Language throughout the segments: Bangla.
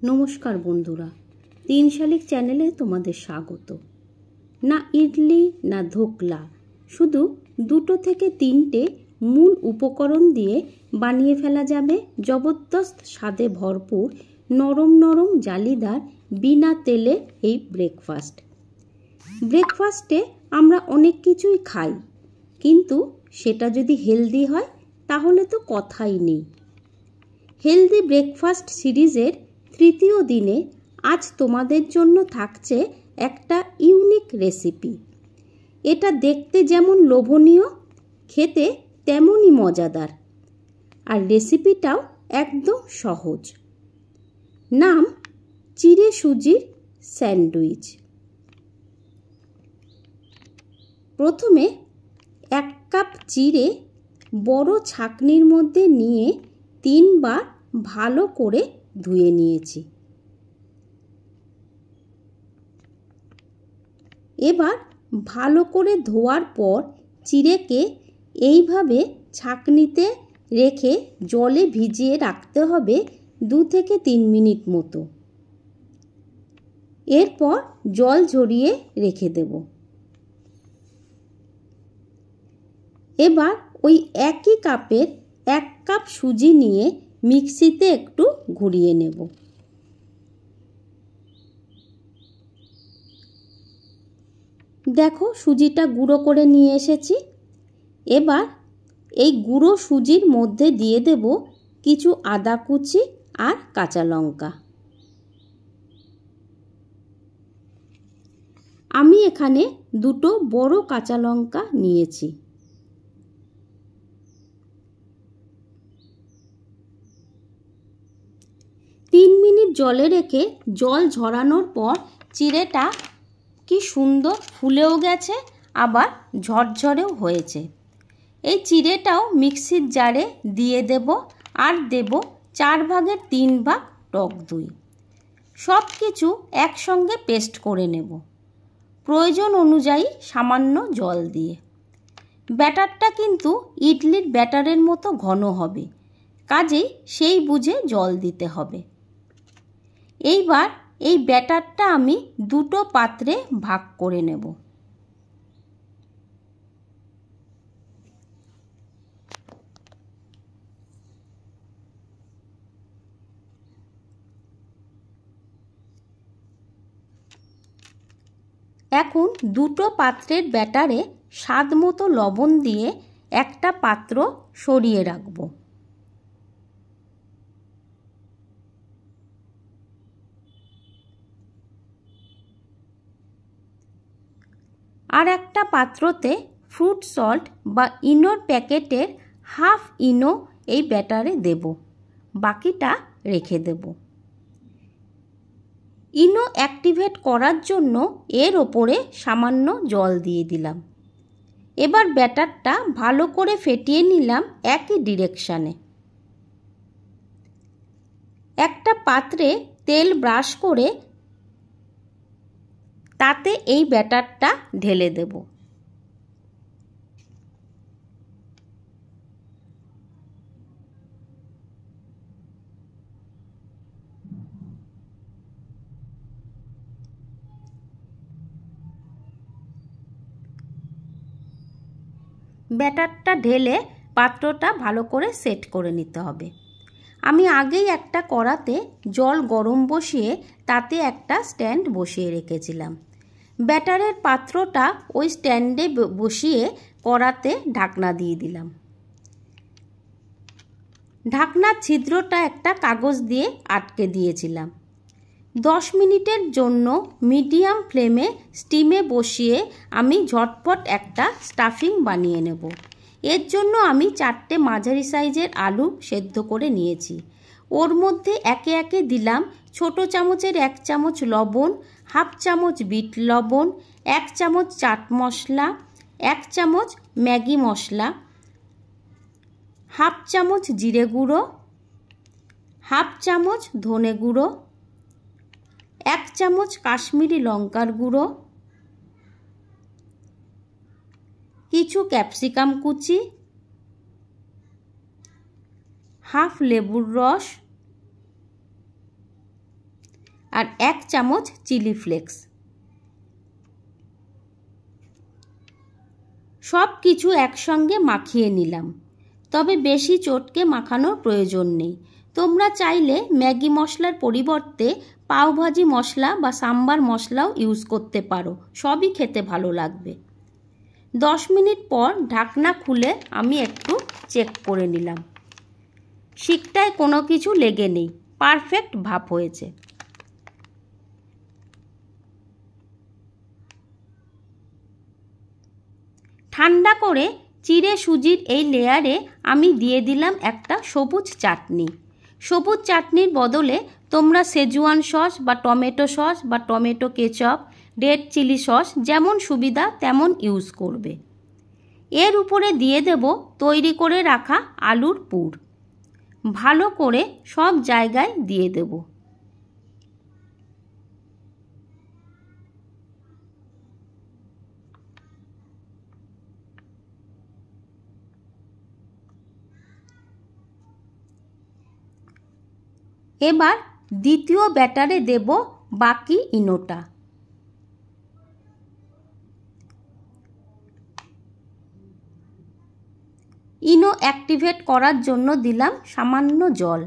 নমস্কার বন্ধুরা, 3 শালিক চ্যানেলে তোমাদের স্বাগত। না ইডলি না ধোকলা, শুধু 2 থেকে 3টে মূল উপকরণ দিয়ে বানিয়ে ফেলা যাবে জবরদস্ত স্বাদে ভরপুর নরম নরম জালিদার বিনা তেলে এই ব্রেকফাস্টে আমরা অনেক কিছুই খাই, কিন্তু সেটা যদি হেলদি হয় তাহলে তো কথাই নেই। হেলদি ব্রেকফাস্ট সিরিজের 3য় দিনে আজ তোমাদের জন্য থাকছে একটা ইউনিক রেসিপি। এটা দেখতে যেমন লোভনীয়, খেতে তেমনই মজাদার, আর রেসিপিটাও একদম সহজ। নাম চিড়ে সুজির স্যান্ডউইচ। প্রথমে 1 কাপ চিড়ে বড় ছাঁকনির মধ্যে নিয়ে 3 বার ভালো করে ধুয়ে নিয়েছি। এবার ভালো করে ধোয়ার পর চিড়েকে এইভাবে ছাঁকনিতে রেখে জলে ভিজিয়ে রাখতে হবে 2 থেকে 3 মিনিট মতো। এরপর জল ঝরিয়ে রেখে দেব। এবার ওই একই কাপের 1 কাপ সুজি নিয়ে মিক্সিতে একটু ঘুরিয়ে নেব। দেখো, সুজিটা গুঁড়ো করে নিয়ে এসেছি। এবার এই গুঁড়ো সুজির মধ্যে দিয়ে দেব কিছু আদা কুচি আর কাঁচা লঙ্কা। আমি এখানে 2টো বড় কাঁচা লঙ্কা নিয়েছি। জলে রেখে জল ঝরানোর পর চিড়েটা কি সুন্দর ফুলেও গেছে, আবার ঝরঝরেও হয়েছে। এই চিড়েটাও মিক্সির জারে দিয়ে দেব, আর দেব 4 ভাগের 3 ভাগ টক দই। সব কিছু একসঙ্গে পেস্ট করে নেব, প্রয়োজন অনুযায়ী সামান্য জল দিয়ে। ব্যাটারটা কিন্তু ইডলির ব্যাটারের মতো ঘন হবে, কাজেই সেই বুঝে জল দিতে হবে। এইবার এই ব্যাটারটা আমি 2টো পাত্রে ভাগ করে নেব। এখন 2টো পাত্রের ব্যাটারে স্বাদ মতো লবণ দিয়ে একটা পাত্র সরিয়ে রাখব। আর একটা পাত্রতে ফ্রুট সল্ট বা ইনোর প্যাকেটের হাফ ইনো এই ব্যাটারে দেব, বাকিটা রেখে দেব। ইনো অ্যাক্টিভেট করার জন্য এর ওপরে সামান্য জল দিয়ে দিলাম। এবার ব্যাটারটা ভালো করে ফেটিয়ে নিলাম একই ডিরেকশানে। একটা পাত্রে তেল ব্রাশ করে তাতে এই ব্যাটারটা ঢেলে দেব। ব্যাটারটা ঢেলে পাত্রটা ভালো করে সেট করে নিতে হবে। আমি আগেই একটা কড়াতে জল গরম বসিয়ে তাতে একটা স্ট্যান্ড বসিয়ে রেখেছিলাম। ব্যাটারের পাত্রটা ওই স্ট্যান্ডে বসিয়ে কড়াতে ঢাকনা দিয়ে দিলাম। ঢাকনার ছিদ্রটা একটা কাগজ দিয়ে আটকে দিয়েছিলাম। 10 মিনিটের জন্য মিডিয়াম ফ্লেমে স্টিমে বসিয়ে আমি ঝটপট একটা স্টাফিং বানিয়ে নেব। এর জন্য আমি 4টে মাঝারি সাইজের আলু সেদ্ধ করে নিয়েছি। ওর মধ্যে একে একে দিলাম ছোট চামচের 1 চামচ লবণ, হাফ চামচ বিট লবণ, 1 চামচ চাট মশলা, 1 চামচ ম্যাগি মশলা, হাফ চামচ জিরে গুঁড়ো, হাফ চামচ ধনে গুঁড়ো, 1 চামচ কাশ্মীরি লঙ্কার গুঁড়ো, কিছু ক্যাপসিকাম কুচি, হাফ লেবুর রস, আর 1 চামচ চিলি ফ্লেক্স। সব কিছু একসঙ্গে মাখিয়ে নিলাম, তবে বেশি চটকে মাখানোর প্রয়োজন নেই। তোমরা চাইলে ম্যাগি মশলার পরিবর্তে পাওভাজি মশলা বা সাম্বার মশলাও ইউজ করতে পারো, সবই খেতে ভালো লাগবে। 10 মিনিট পর ঢাকনা খুলে আমি একটু চেক করে নিলাম। শিকটায় কোনো কিছু লেগে নেই, পারফেক্ট ভাপ হয়েছে। ঠান্ডা করে চিড়ে সুজির এই লেয়ারে আমি দিয়ে দিলাম একটা সবুজ চাটনি। সবুজ চাটনির বদলে তোমরা সেজওয়ান সস বা টমেটো সস বা tomato ketchup, red chilli sauce যেমন সুবিধা তেমন ইউজ করবে। এর উপরে দিয়ে দেব তৈরি করে রাখা আলুর পুর। ভালো করে সব জায়গায় দিয়ে দেব। এবার দ্বিতীয় ব্যাটারে দেব বাকি ইনোটা। ইনো অ্যাক্টিভেট করার জন্য দিলাম সামান্য জল।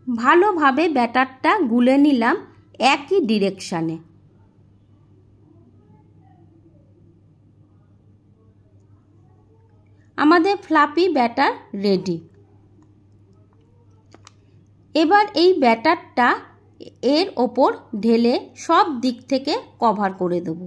ভালোভাবে ব্যাটারটা গুলে নিলাম একই ডিরেকশানে। আমাদের ফ্লাফি ব্যাটার রেডি। এবার এই ব্যাটারটা এর ওপর ঢেলে সব দিক থেকে কভার করে দেব।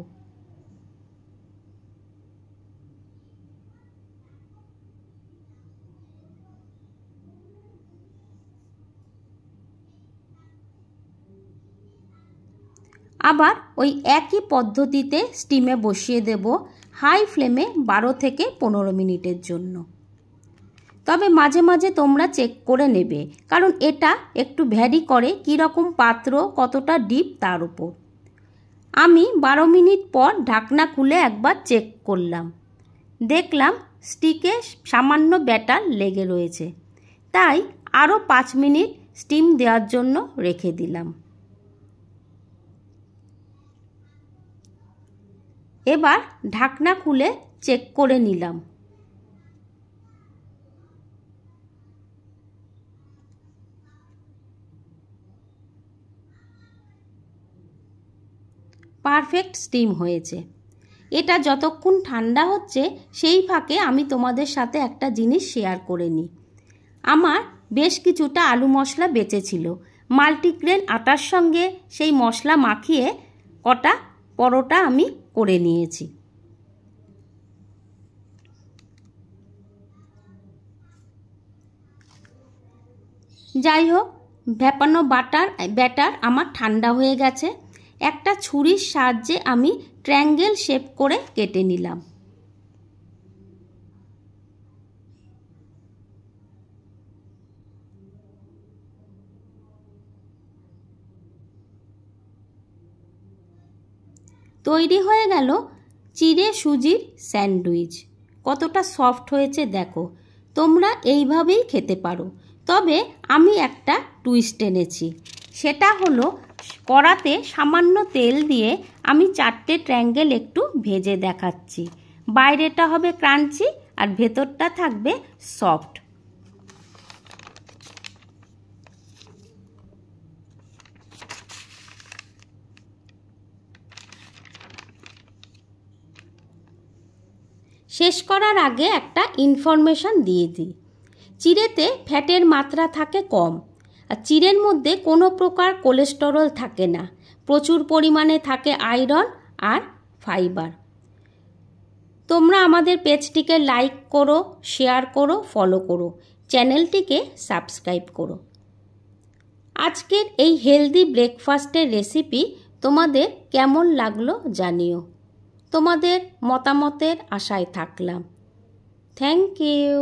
আবার ওই একই পদ্ধতিতে স্টিমে বসিয়ে দেব হাই ফ্লেমে 12 থেকে 15 মিনিটের জন্য। তবে মাঝে মাঝে তোমরা চেক করে নেবে, কারণ এটা একটু ভ্যারি করে কীরকম পাত্র কতটা ডিপ তার উপর। আমি 12 মিনিট পর ঢাকনা খুলে একবার চেক করলাম, দেখলাম স্টিকে সামান্য ব্যাটার লেগে রয়েছে, তাই আরও 5 মিনিট স্টিম দেওয়ার জন্য রেখে দিলাম। এবার ঢাকনা খুলে চেক করে নিলাম। পারফেক্ট স্টিম হয়েছে। এটা যতক্ষণ ঠান্ডা হচ্ছে সেই ফাঁকে আমি তোমাদের সাথে একটা জিনিস শেয়ার করে নিই। আমার বেশ কিছুটা আলু মশলা বেঁচেছিল। মাল্টিগ্রেন আটার সঙ্গে সেই মশলা মাখিয়ে কটা পরোটা আমি করে নিয়েছি। যাই হোক, ভেপানো ব্যাটার আমার ঠান্ডা হয়ে গেছে। একটা ছুরির সাহায্যে আমি ট্রায়াঙ্গেল শেপ করে কেটে নিলাম। তৈরি হয়ে গেল চিড়ে সুজির স্যান্ডউইচ। কতটা সফট হয়েছে দেখো। তোমরা এইভাবেই খেতে পারো, তবে আমি একটা টুইস্ট এনেছি। সেটা হলো কড়াতে সামান্য তেল দিয়ে আমি 4টে ট্রায়াঙ্গেল একটু ভেজে দেখাচ্ছি। বাইরেটা হবে ক্রাঞ্চি আর ভেতরটা থাকবে সফট। শেষ করার আগে একটা ইনফরমেশন দিয়ে দিই। চিড়েতে ফ্যাটের মাত্রা থাকে কম, আর চিড়ের মধ্যে কোনো প্রকার কোলেস্টেরল থাকে না। প্রচুর পরিমাণে থাকে আয়রন আর ফাইবার। তোমরা আমাদের পেজটিকে লাইক করো, শেয়ার করো, ফলো করো, চ্যানেলটিকে সাবস্ক্রাইব করো। আজকের এই হেলদি ব্রেকফাস্টের রেসিপি তোমাদের কেমন লাগলো জানিও। তোমাদের মতামতের আশায় থাকলাম। Thank you.